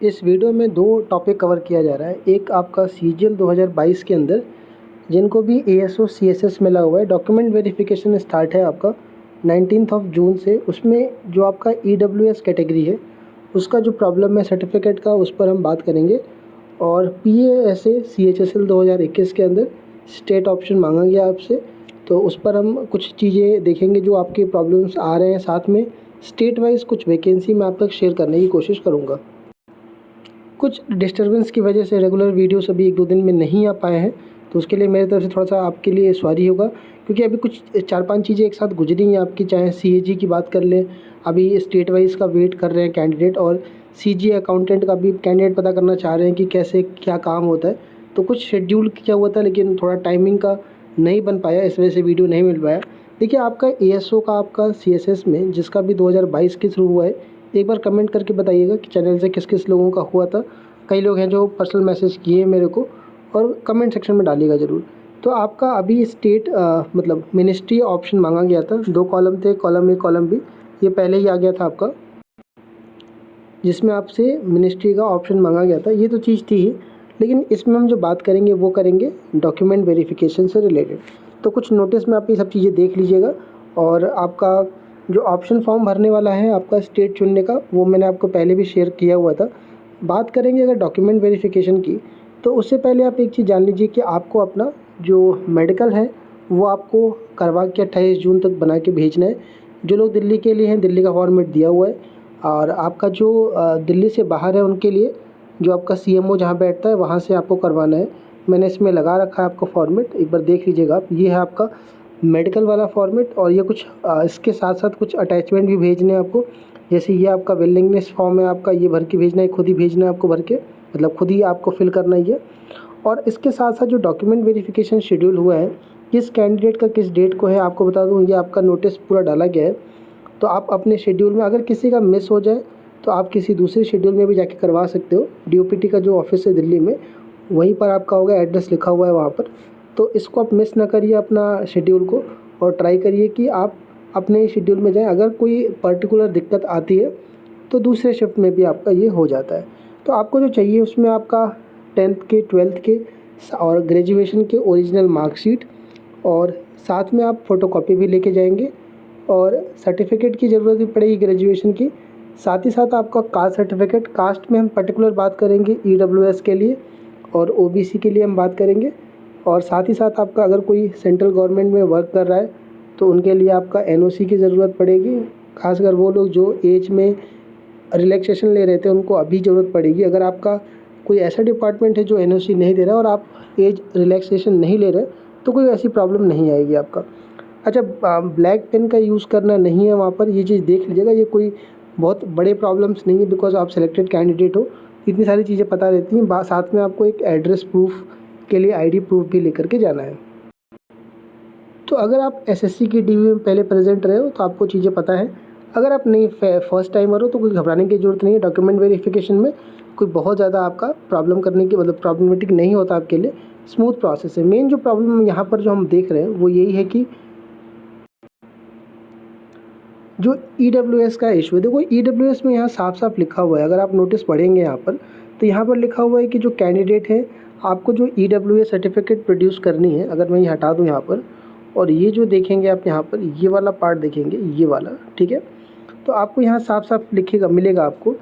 इस वीडियो में 2 topic cover किया जा रहा है। एक आपका सीजीएल 2022 के अंदर जिनको भी एएसओ सीएसएस मिला हुआ है, डॉक्यूमेंट वेरिफिकेशन स्टार्ट है आपका 19 जून से। उसमें जो आपका ईडब्ल्यूएस कैटेगरी है उसका जो प्रॉब्लम है सर्टिफिकेट का, उस पर हम बात करेंगे। और पीएएसए सीएचएसएल 2021 के अंदर स्टेट ऑप्शन मांगा गया आपसे, तो उस पर हम कुछ चीज़ें देखेंगे जो आपके प्रॉब्लम्स आ रहे हैं। साथ में स्टेट वाइज कुछ वैकेंसी मैं आप तक शेयर करने की कोशिश करूँगा। कुछ डिस्टर्बेंस की वजह से रेगुलर वीडियोस अभी 1-2 दिन में नहीं आ पाए हैं, तो उसके लिए मेरी तरफ से थोड़ा सा आपके लिए सॉरी होगा, क्योंकि अभी कुछ 4-5 चीज़ें एक साथ गुजरी हैं आपकी। चाहे सीएजी की बात कर लें, अभी स्टेट वाइज का वेट कर रहे हैं कैंडिडेट, और सीजी अकाउंटेंट का भी कैंडिडेट पता करना चाह रहे हैं कि कैसे क्या काम होता है। तो कुछ शेड्यूल किया हुआ था, लेकिन थोड़ा टाइमिंग का नहीं बन पाया, इस वजह से वीडियो नहीं मिल पाया। देखिए, आपका एएसओ का आपका सीएसएस में जिसका भी 2022 के थ्रू हुआ है, एक बार कमेंट करके बताइएगा कि चैनल से किस किस लोगों का हुआ था। कई लोग हैं जो पर्सनल मैसेज किए मेरे को, और कमेंट सेक्शन में डालिएगा ज़रूर। तो आपका अभी स्टेट मतलब मिनिस्ट्री ऑप्शन मांगा गया था। 2 कॉलम थे, कॉलम ए कॉलम बी, ये पहले ही आ गया था आपका, जिसमें आपसे मिनिस्ट्री का ऑप्शन मांगा गया था। ये तो चीज़ थी ही, लेकिन इसमें हम जो बात करेंगे वो करेंगे डॉक्यूमेंट वेरिफिकेशन से रिलेटेड। तो कुछ नोटिस में आप ये सब चीज़ें देख लीजिएगा। और आपका जो ऑप्शन फॉर्म भरने वाला है आपका स्टेट चुनने का, वो मैंने आपको पहले भी शेयर किया हुआ था। बात करेंगे अगर डॉक्यूमेंट वेरिफिकेशन की, तो उससे पहले आप एक चीज़ जान लीजिए कि आपको अपना जो मेडिकल है वो आपको करवा के 28 जून तक बना के भेजना है। जो लोग दिल्ली के लिए हैं, दिल्ली का फॉर्मेट दिया हुआ है। और आपका जो दिल्ली से बाहर है उनके लिए जो आपका सीएमओ जहाँ बैठता है वहाँ से आपको करवाना है। मैंने इसमें लगा रखा है आपका फॉर्मेट, एक बार देख लीजिएगा आप। ये है आपका मेडिकल वाला फॉर्मेट, और ये कुछ इसके साथ साथ कुछ अटैचमेंट भी भेजने हैं आपको। जैसे ये आपका विलिंगनेस फॉर्म है आपका, ये भर के भेजना है, खुद ही भेजना है आपको भर के, मतलब खुद ही आपको फिल करना ही है। और इसके साथ साथ जो डॉक्यूमेंट वेरिफिकेशन शेड्यूल हुआ है, किस कैंडिडेट का किस डेट को है, आपको बता दूं, ये आपका नोटिस पूरा डाला गया है। तो आप अपने शेड्यूल में, अगर किसी का मिस हो जाए तो आप किसी दूसरे शेड्यूल में भी जाके करवा सकते हो। डीओपीटी का जो ऑफिस है दिल्ली में, वहीं पर आपका होगा, एड्रेस लिखा हुआ है वहाँ पर। तो इसको आप मिस ना करिए अपना शेड्यूल को, और ट्राई करिए कि आप अपने शेड्यूल में जाएं। अगर कोई पर्टिकुलर दिक्कत आती है तो दूसरे शिफ्ट में भी आपका ये हो जाता है। तो आपको जो चाहिए उसमें आपका 10th के 12th के और ग्रेजुएशन के ओरिजिनल मार्कशीट, और साथ में आप फ़ोटोकॉपी भी लेके जाएंगे। और सर्टिफिकेट की ज़रूरत भी पड़ेगी ग्रेजुएशन की। साथ ही साथ आपका कास्ट सर्टिफिकेट, कास्ट में हम पर्टिकुलर बात करेंगे ईडब्ल्यूएस के लिए, और ओबीसी के लिए हम बात करेंगे। और साथ ही साथ आपका अगर कोई सेंट्रल गवर्नमेंट में वर्क कर रहा है तो उनके लिए आपका एनओसी की ज़रूरत पड़ेगी। खासकर वो लोग जो एज में रिलैक्सेशन ले रहे थे उनको अभी ज़रूरत पड़ेगी। अगर आपका कोई ऐसा डिपार्टमेंट है जो एनओसी नहीं दे रहा और आप एज रिलैक्सेशन नहीं ले रहे, तो कोई ऐसी प्रॉब्लम नहीं आएगी आपका। अच्छा, ब्लैक पेन का यूज़ करना नहीं है वहाँ पर, ये चीज़ देख लीजिएगा। ये कोई बहुत बड़े प्रॉब्लम्स नहीं है, बिकॉज आप सिलेक्टेड कैंडिडेट हो, इतनी सारी चीज़ें पता रहती हैं। साथ में आपको एक एड्रेस प्रूफ के लिए आईडी प्रूफ भी लेकर के जाना है। तो अगर आप एसएससी की डीवी में पहले प्रेजेंट रहे हो तो आपको चीज़ें पता है। अगर आप नहीं फर्स्ट टाइमर हो तो कोई घबराने की ज़रूरत नहीं है। डॉक्यूमेंट वेरिफिकेशन में कोई बहुत ज़्यादा आपका प्रॉब्लम करने की, मतलब प्रॉब्लमेटिक नहीं होता आपके लिए, स्मूथ प्रोसेस है। मेन जो प्रॉब्लम यहाँ पर जो हम देख रहे हैं वो यही है कि जो ईडब्ल्यूएस का इशू है। देखो, ईडब्ल्यूएस में यहाँ साफ साफ लिखा हुआ है, अगर आप नोटिस पढ़ेंगे यहाँ पर, तो यहाँ पर लिखा हुआ है कि जो कैंडिडेट है आपको जो ईडब्ल्यूएस सर्टिफिकेट प्रोड्यूस करनी है। अगर मैं ये हटा दूँ यहाँ पर, और ये जो देखेंगे आप यहाँ पर, ये वाला पार्ट देखेंगे, ये वाला, ठीक है। तो आपको यहाँ साफ साफ लिखेगा, मिलेगा आपको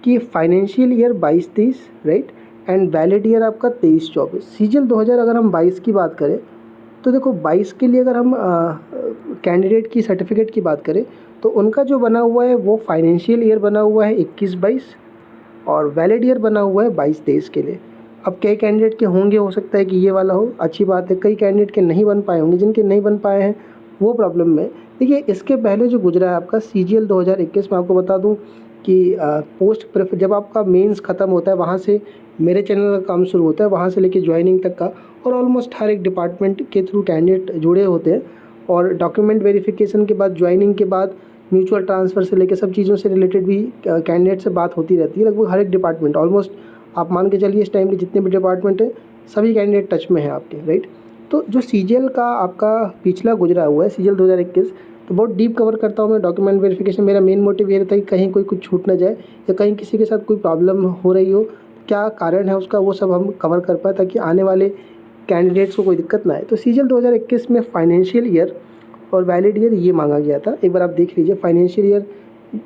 कि financial year 22-23, right, and valid year आपका 23-24। सीजीएल 2000 अगर हम 22 की बात करें तो देखो, 22 के लिए अगर हम कैंडिडेट की सर्टिफिकेट की बात करें तो उनका जो बना हुआ है वो फाइनेंशियल ईयर बना हुआ है 21-22, और वैलिड ईयर बना हुआ है 22-23 के लिए। अब कई कैंडिडेट के होंगे, हो सकता है कि ये वाला हो, अच्छी बात है। कई कैंडिडेट के नहीं बन पाए होंगे, जिनके नहीं बन पाए हैं वो प्रॉब्लम में। देखिए, इसके पहले जो गुजरा है आपका सीजीएल 2021 में, आपको बता दूं कि पोस्ट प्रेफर जब आपका मेंस ख़त्म होता है, वहाँ से मेरे चैनल का काम शुरू होता है, वहाँ से लेके ज्वाइनिंग तक का, और ऑलमोस्ट हर एक डिपार्टमेंट के थ्रू कैंडिडेट जुड़े होते हैं। और डॉक्यूमेंट वेरिफिकेशन के बाद, ज्वाइनिंग के बाद, म्यूचुअल ट्रांसफ़र से लेकर सब चीज़ों से रिलेटेड भी कैंडिडेट से बात होती रहती है। लगभग हर एक डिपार्टमेंट, ऑलमोस्ट आप मान के चलिए इस टाइम के जितने भी डिपार्टमेंट हैं सभी कैंडिडेट टच में हैं आपके, राइट। तो जो सीजीएल का आपका पिछला गुजरा हुआ है, सीजीएल 2021, तो बहुत डीप कवर करता हूँ मैं डॉक्यूमेंट वेरिफिकेशन। मेरा मेन मोटिव ये रहता है कि कहीं कोई कुछ छूट ना जाए या कहीं किसी के साथ कोई प्रॉब्लम हो रही हो, क्या कारण है उसका, वो सब हम कवर कर पाएँ ताकि आने वाले कैंडिडेट्स को कोई दिक्कत ना आए। तो सीजीएल 2021 में फाइनेंशियल ईयर और वैलिड ईयर ये मांगा गया था। एक बार आप देख लीजिए, फाइनेंशियल ईयर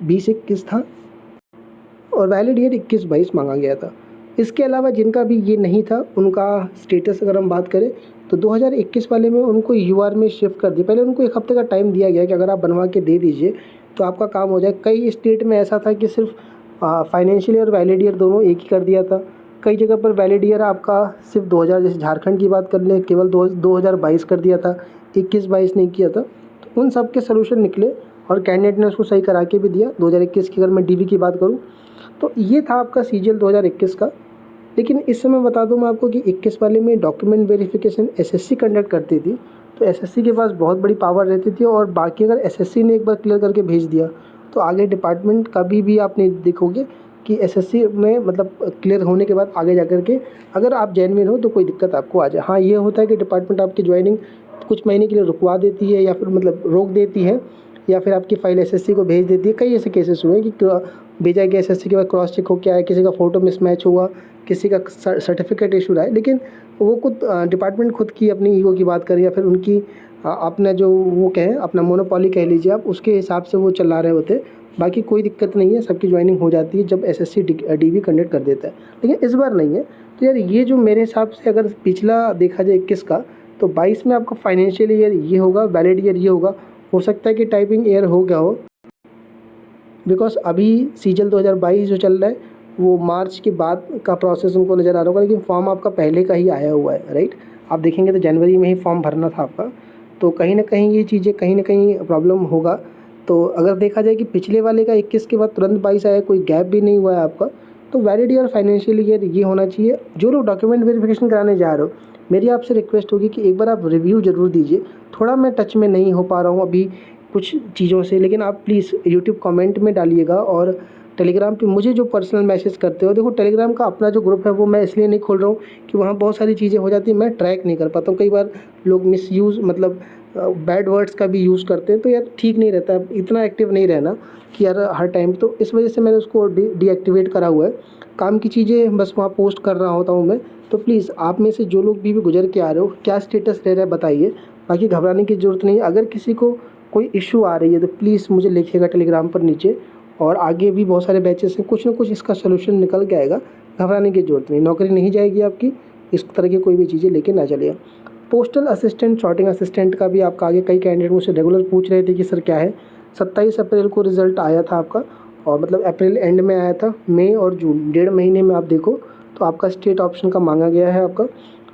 20-21 था और वैलिड ईयर 21-22 मांगा गया था। इसके अलावा जिनका भी ये नहीं था उनका स्टेटस अगर हम बात करें तो 2021 वाले में उनको यूआर में शिफ्ट कर दिया। पहले उनको 1 हफ्ते का टाइम दिया गया कि अगर आप बनवा के दे दीजिए तो आपका काम हो जाए। कई स्टेट में ऐसा था कि सिर्फ फाइनेंशियल ईयर वैलिड ईयर दोनों एक ही कर दिया था। कई जगह पर वैलिड ईयर आपका सिर्फ 2000, जैसे झारखंड की बात कर लें, केवल 2022 कर दिया था, 21-22 नहीं किया था। तो उन सब के सोल्यूशन निकले और कैंडिडेट ने उसको सही करा के भी दिया। 2021 की अगर मैं डीवी की बात करूँ तो ये था आपका सीजीएल 2021 का। लेकिन इस समय बता दूं मैं आपको कि 21 वाले में डॉक्यूमेंट वेरिफिकेशन एसएससी कंडक्ट करती थी। तो एसएससी के पास बहुत बड़ी पावर रहती थी और बाकी अगर एसएससी ने एक बार क्लियर करके भेज दिया तो आगे डिपार्टमेंट कभी भी आप नहीं देखोगे कि एसएससी में मतलब क्लियर होने के बाद आगे जा कर के अगर आप जेन्युइन हो तो कोई दिक्कत आपको आ जाए। हाँ, ये होता है कि डिपार्टमेंट आपकी ज्वाइनिंग कुछ महीने के लिए रुकवा देती है या फिर मतलब रोक देती है या फिर आपकी फ़ाइल एसएससी को भेज देती है। कई ऐसे केसेस हुए कि भेजा गया एसएससी के बाद क्रॉस चेक हो क्या है, किसी का फ़ोटो मिसमैच हुआ, किसी का सर्टिफिकेट इशू रहा है। लेकिन वो खुद डिपार्टमेंट खुद की अपनी ईगो की बात करें या फिर उनकी अपना जो वो कहें अपना मोनोपोली कह लीजिए आप, उसके हिसाब से वो चला रहे होते। बाकी कोई दिक्कत नहीं है, सबकी ज्वाइनिंग हो जाती है जब एसएससी डीवी कंडक्ट कर देता है। लेकिन इस बार नहीं है। तो यार ये जो मेरे हिसाब से अगर पिछला देखा जाए 21 का, तो 22 में आपका फाइनेंशियल ईयर ये होगा, वैलिड ईयर ये होगा। हो सकता है कि टाइपिंग ईयर हो गया हो, बिकॉज अभी सीजीएल 2022 जो चल रहा है वो मार्च के बाद का प्रोसेस उनको नज़र आ रहा होगा, लेकिन फॉर्म आपका पहले का ही आया हुआ है, राइट। आप देखेंगे तो जनवरी में ही फॉर्म भरना था आपका। तो कहीं ना कहीं ये चीज़ें कहीं ना कहीं प्रॉब्लम होगा। तो अगर देखा जाए कि पिछले वाले का 21 के बाद तुरंत 22 आया, कोई गैप भी नहीं हुआ है आपका, तो वैलिड ईयर फाइनेंशियल ईयर ये होना चाहिए। जो लोग डॉक्यूमेंट वेरिफिकेशन कराने जा रहे हो, मेरी आपसे रिक्वेस्ट होगी कि एक बार आप रिव्यू ज़रूर दीजिए। थोड़ा मैं टच में नहीं हो पा रहा हूँ अभी कुछ चीज़ों से, लेकिन आप प्लीज़ यूट्यूब कमेंट में डालिएगा और टेलीग्राम पे मुझे जो पर्सनल मैसेज करते हो, देखो टेलीग्राम का अपना जो ग्रुप है वो मैं इसलिए नहीं खोल रहा हूँ कि वहाँ बहुत सारी चीज़ें हो जाती हैं, मैं ट्रैक नहीं कर पाता हूँ। कई बार लोग मिसयूज़ मतलब बैड वर्ड्स का भी यूज़ करते हैं, तो यार ठीक नहीं रहता है इतना एक्टिव नहीं रहना कि यार हर टाइम। तो इस वजह से मैंने उसको डीएक्टिवेट करा हुआ है। काम की चीज़ें बस वहाँ पोस्ट कर रहा होता हूँ मैं। तो प्लीज़ आप में से जो लोग भी गुजर के आ रहे हो, क्या स्टेटस रह रहा है बताइए। बाकी घबराने की ज़रूरत नहीं है। अगर किसी को कोई इशू आ रही है तो प्लीज़ मुझे लिखिएगा टेलीग्राम पर नीचे, और आगे भी बहुत सारे बैचेस हैं, कुछ ना कुछ इसका सोल्यूशन निकल के आएगा। घबराने की ज़रूरत नहीं, नौकरी नहीं जाएगी आपकी। इस तरह की कोई भी चीज़ें लेके ना चलिए। पोस्टल असिस्टेंट, सॉर्टिंग असिस्टेंट का भी आपका आगे कई कैंडिडेट मुझसे रेगुलर पूछ रहे थे कि सर क्या है। 27 अप्रैल को रिज़ल्ट आया था आपका, और मतलब अप्रैल एंड में आया था। मई और जून 1.5 महीने में आप देखो तो आपका स्टेट ऑप्शन का मांगा गया है आपका।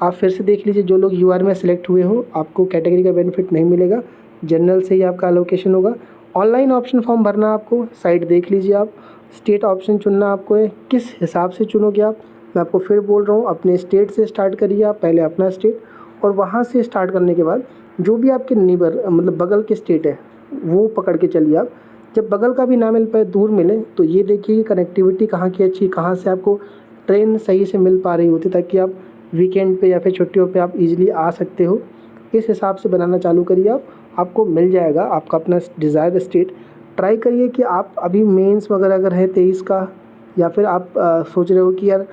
आप फिर से देख लीजिए, जो लोग यूआर में सेलेक्ट हुए हो आपको कैटेगरी का बेनिफिट नहीं मिलेगा, जनरल से ही आपका एलोकेशन होगा। ऑनलाइन ऑप्शन फॉर्म भरना आपको, साइट देख लीजिए आप। स्टेट ऑप्शन चुनना आपको है, किस हिसाब से चुनोगे आप, मैं आपको फिर बोल रहा हूँ, अपने स्टेट से स्टार्ट करिए आप, पहले अपना स्टेट, और वहाँ से स्टार्ट करने के बाद जो भी आपके नीबर मतलब बगल के स्टेट है वो पकड़ के चलिए आप। जब बगल का भी ना मिल पाए, दूर मिले, तो ये देखिए कि कनेक्टिविटी कहाँ की अच्छी, कहाँ से आपको ट्रेन सही से मिल पा रही होती, ताकि आप वीकेंड पे या फिर छुट्टियों पे आप इजीली आ सकते हो। इस हिसाब से बनाना चालू करिए आप, आपको मिल जाएगा आपका अपना डिज़ायर्ड स्टेट। ट्राई करिए कि आप अभी मेंस वगैरह अगर है 23 का, या फिर आप सोच रहे हो कि यार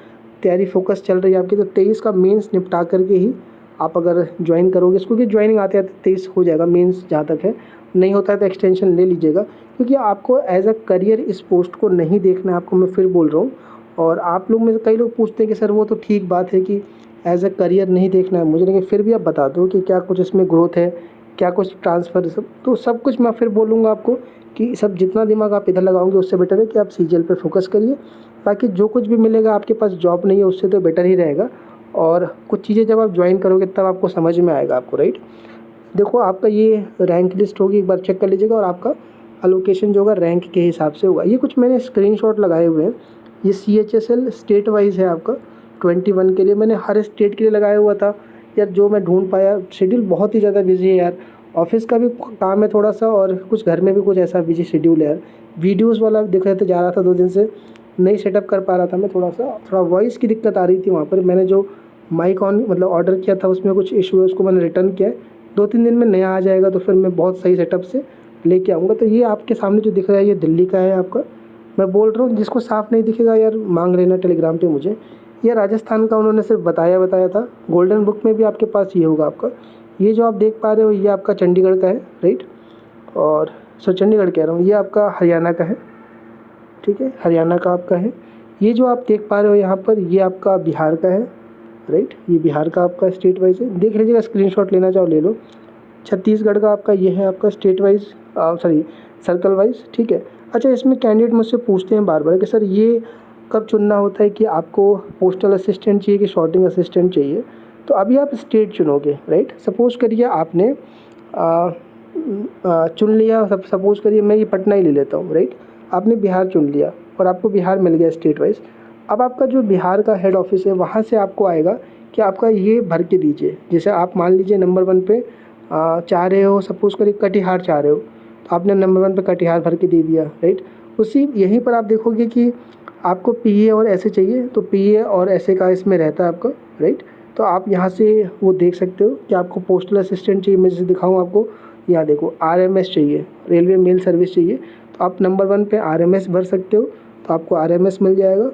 तैयारी फोकस चल रही है आपकी, तो 23 का मेंस निपटा करके ही आप अगर ज्वाइन करोगे इसको, कि ज्वाइनिंग आते आते 23 हो जाएगा मेंस जहाँ तक है। नहीं होता है तो एक्सटेंशन ले लीजिएगा, क्योंकि आपको एज अ करियर इस पोस्ट को नहीं देखना है, आपको मैं फिर बोल रहा हूँ। और आप लोग में से कई लोग पूछते हैं कि सर वो तो ठीक बात है कि एज अ करियर नहीं देखना है मुझे, लेकिन फिर भी आप बता दो कि क्या कुछ इसमें ग्रोथ है, क्या कुछ ट्रांसफ़र, सब तो सब कुछ मैं फिर बोलूँगा आपको कि सब जितना दिमाग आप इधर लगाओगे उससे बेटर है कि आप सीजीएल पर फोकस करिए। बाकी जो कुछ भी मिलेगा, आपके पास जॉब नहीं है उससे तो बेटर ही रहेगा। और कुछ चीज़ें जब आप ज्वाइन करोगे तब आपको समझ में आएगा आपको, राइट। देखो आपका ये रैंक लिस्ट होगी, एक बार चेक कर लीजिएगा, और आपका अलोकेशन जो होगा रैंक के हिसाब से होगा। ये कुछ मैंने स्क्रीनशॉट लगाए हुए हैं, ये CHSL स्टेट वाइज है आपका 21 के लिए, मैंने हर स्टेट के लिए लगाया हुआ था यार, जो मैं ढूंढ पाया। शेड्यूल बहुत ही ज़्यादा बिजी है यार, ऑफिस का भी काम है थोड़ा सा, और कुछ घर में भी कुछ ऐसा बिजी शेड्यूल है यार। वीडियोज़ वाला देख रहे थे, जा रहा था 2 दिन से, नहीं सेटअप कर पा रहा था मैं, थोड़ा वॉइस की दिक्कत आ रही थी वहाँ पर। मैंने जो माइक ऑन मतलब ऑर्डर किया था उसमें कुछ इशू है, उसको मैंने रिटर्न किया है। 2-3 दिन में नया आ जाएगा, तो फिर मैं बहुत सही सेटअप से लेके आऊँगा। तो ये आपके सामने जो दिख रहा है ये दिल्ली का है आपका। मैं बोल रहा हूँ जिसको साफ़ नहीं दिखेगा यार मांग लेना टेलीग्राम पे मुझे। ये राजस्थान का उन्होंने सिर्फ बताया था। गोल्डन बुक में भी आपके पास ये होगा आपका। ये जो आप देख पा रहे हो ये आपका चंडीगढ़ का है, राइट। और चंडीगढ़ कह रहा हूँ, ये आपका हरियाणा का है, ठीक है, हरियाणा का आपका है। ये जो आप देख पा रहे हो यहाँ पर ये आपका बिहार का है, राइट। ये बिहार का आपका स्टेट वाइज है, देख लीजिएगा, स्क्रीनशॉट लेना चाहो ले लो। छत्तीसगढ़ का आपका ये है आपका state wise, sorry circle wise, ठीक है। अच्छा, इसमें कैंडिडेट मुझसे पूछते हैं बार बार कि सर ये कब चुनना होता है कि आपको पोस्टल असिस्टेंट चाहिए कि शॉर्टिंग असिस्टेंट चाहिए। तो अभी आप स्टेट चुनोगे, राइट। सपोज़ करिए आपने चुन लिया, सपोज़ करिए मैं ये पटना ही ले लेता हूँ, राइट। आपने बिहार चुन लिया और आपको बिहार मिल गया स्टेट वाइज। अब आपका जो बिहार का हेड ऑफिस है वहाँ से आपको आएगा कि आपका ये भर के दीजिए। जैसे आप मान लीजिए नंबर 1 पे चाह रहे हो, सपोज़ करिए कटिहार चाह रहे हो, तो आपने नंबर 1 पे कटिहार भर के दे दिया, राइट। उसी यहीं पर आप देखोगे कि आपको पीए और ऐसे चाहिए, तो पीए और ऐसे का इसमें रहता है आपका, राइट। तो आप यहाँ से वो देख सकते हो कि आपको पोस्टल असिस्टेंट चाहिए। मैं जैसे दिखाऊँ आपको, यहाँ देखो आरएमएस चाहिए, रेलवे मेल सर्विस चाहिए, तो आप नंबर 1 पे आरएमएस भर सकते हो, तो आपको आरएमएस मिल जाएगा।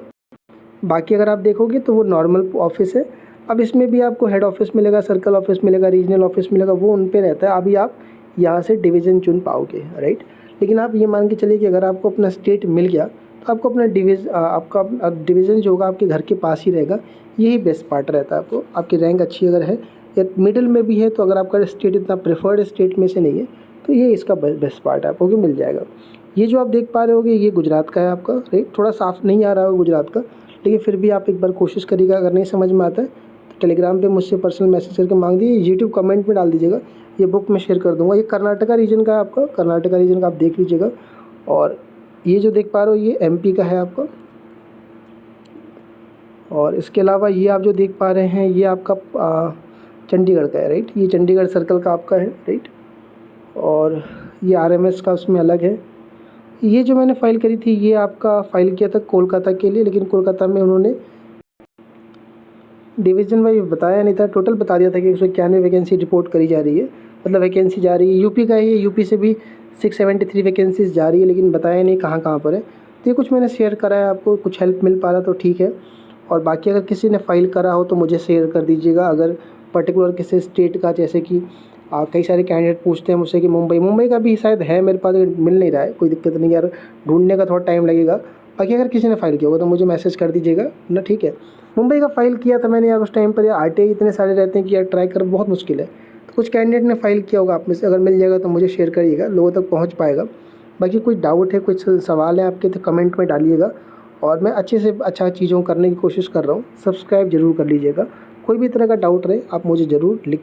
बाकी अगर आप देखोगे तो वो नॉर्मल ऑफिस है। अब इसमें भी आपको हेड ऑफिस मिलेगा, सर्कल ऑफिस मिलेगा, रीजनल ऑफिस मिलेगा, वो उन पे रहता है। अभी आप यहाँ से डिवीज़न चुन पाओगे, राइट। लेकिन आप ये मान के चलिए कि अगर आपको अपना स्टेट मिल गया तो आपको अपना आपका डिवीज़न जो होगा आपके घर के पास ही रहेगा। यही बेस्ट पार्ट रहता है आपको। आपकी रैंक अच्छी अगर है या मिडिल में भी है, तो अगर आपका स्टेट इतना प्रेफर्ड स्टेट में से नहीं है तो ये इसका बेस्ट पार्ट है, आपको कि मिल जाएगा। ये जो आप देख पा रहे होगे ये गुजरात का है आपका, राइट। थोड़ा साफ़ नहीं आ रहा होगा गुजरात का, लेकिन फिर भी आप एक बार कोशिश करिएगा। अगर नहीं समझ में आता है तो टेलीग्राम पे मुझसे पर्सनल मैसेज करके मांग दीजिए, यूट्यूब कमेंट में डाल दीजिएगा, ये बुक मैं शेयर कर दूँगा। ये कर्नाटका रीजन का है आपका, कर्नाटका रीजन का आप देख लीजिएगा। और ये जो देख पा रहे हो ये एमपी का है आपका। और इसके अलावा ये आप जो देख पा रहे हैं ये आपका चंडीगढ़ का है, राइट। ये चंडीगढ़ सर्कल का आपका है, राइट। और ये आरएमएस का उसमें अलग है। ये जो मैंने फ़ाइल करी थी ये आपका फ़ाइल किया था कोलकाता के लिए, लेकिन कोलकाता में उन्होंने डिवीज़न वाइज बताया नहीं था। टोटल बता दिया था कि 191 वैकेंसी रिपोर्ट करी जा रही है, मतलब वैकेंसी जा रही है। यूपी का ही है, यूपी से भी 673 वैकेंसीज जा रही है, लेकिन बताया नहीं कहाँ कहाँ पर है। तो ये कुछ मैंने शेयर करा है आपको, कुछ हेल्प मिल पा रहा तो ठीक है। और बाकी अगर किसी ने फ़ाइल करा हो तो मुझे शेयर कर दीजिएगा। अगर पर्टिकुलर किसी स्टेट का, जैसे कि कई सारे कैंडिडेट पूछते हैं मुझसे कि मुंबई का भी शायद है मेरे पास, मिल नहीं रहा है, कोई दिक्कत नहीं यार, ढूंढने का थोड़ा टाइम लगेगा। बाकी अगर किसी ने फ़ाइल किया होगा तो मुझे मैसेज कर दीजिएगा ना, ठीक है। मुंबई का फ़ाइल किया था मैंने यार, उस टाइम पर यार आरटीआई इतने सारे रहते हैं कि यार ट्राई कर बहुत मुश्किल है। तो कुछ कैंडिडेट ने फ़ाइल किया होगा आप में से, अगर मिल जाएगा तो मुझे शेयर करिएगा, लोगों तक पहुँच पाएगा। बाकी कोई डाउट है, कुछ सवाल है आपके तो कमेंट में डालिएगा। और मैं अच्छे से अच्छा चीज़ों करने की कोशिश कर रहा हूँ। सब्सक्राइब ज़रूर कर लीजिएगा। कोई भी तरह का डाउट रहे आप मुझे ज़रूर लिख